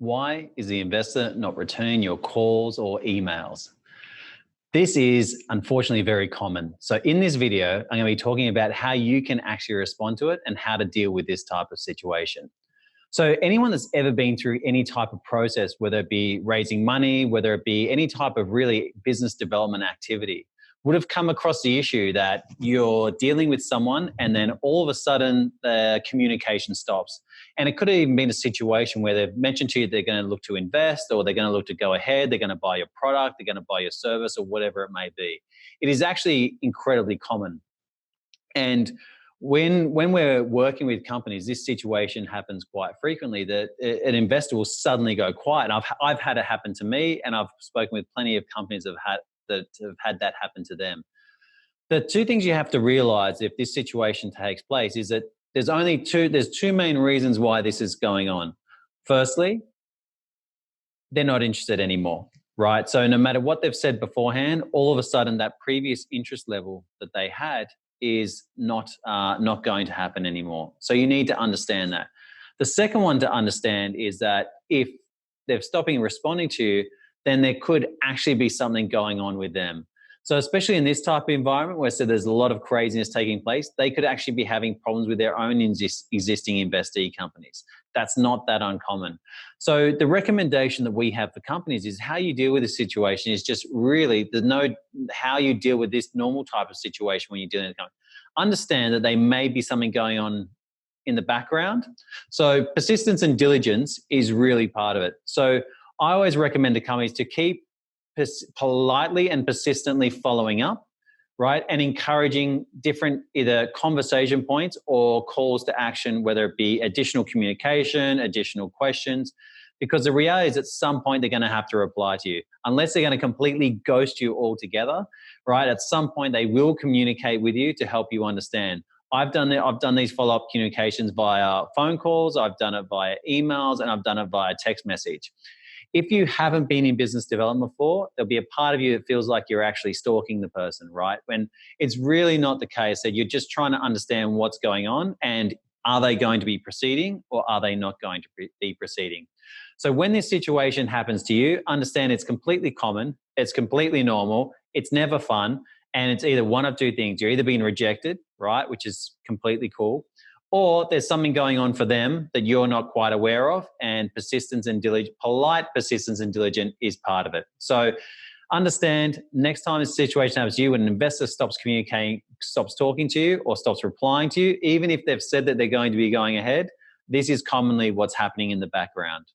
Why is the investor not returning your calls or emails? This is unfortunately very common. So in this video, I'm going to be talking about how you can actually respond to it and how to deal with this type of situation. So anyone that's ever been through any type of process, whether it be raising money, whether it be any type of really business development activity, would have come across the issue that you're dealing with someone and then all of a sudden the communication stops. And it could have even been a situation where they've mentioned to you they're going to look to invest, or they're going to look to go ahead, they're going to buy your product, they're going to buy your service, or whatever it may be. It is actually incredibly common. And when we're working with companies, this situation happens quite frequently, that an investor will suddenly go quiet. And I've had it happen to me, and I've spoken with plenty of companies that have had that happen to them. The two things you have to realize if this situation takes place is that there's two main reasons why this is going on. Firstly, they're not interested anymore, right? So no matter what they've said beforehand, all of a sudden that previous interest level that they had is not going to happen anymore. So you need to understand that. The second one to understand is that if they're stopping responding to you, then there could actually be something going on with them. So especially in this type of environment where there's a lot of craziness taking place, they could actually be having problems with their own existing investee companies. That's not that uncommon. So the recommendation that we have for companies is how you deal with this situation is just really how you deal with this normal type of situation when you're dealing with a company. Understand that there may be something going on in the background. So persistence and diligence is really part of it. So I always recommend to companies to keep politely and persistently following up, right? And encouraging different either conversation points or calls to action, whether it be additional communication, additional questions, because the reality is at some point they're going to have to reply to you. Unless they're going to completely ghost you altogether, right? At some point they will communicate with you to help you understand. I've done these follow-up communications via phone calls, I've done it via emails, and I've done it via text message. If you haven't been in business development before, there'll be a part of you that feels like you're actually stalking the person, right? When it's really not the case, that you're just trying to understand what's going on and are they going to be proceeding or are they not going to be proceeding? So when this situation happens to you, understand it's completely common, it's completely normal, it's never fun, and it's either one of two things. You're either being rejected, right, which is completely cool, or there's something going on for them that you're not quite aware of, and polite persistence and diligence is part of it. So understand next time this situation happens to you, when an investor stops communicating, stops talking to you, or stops replying to you, even if they've said that they're going to be going ahead, this is commonly what's happening in the background.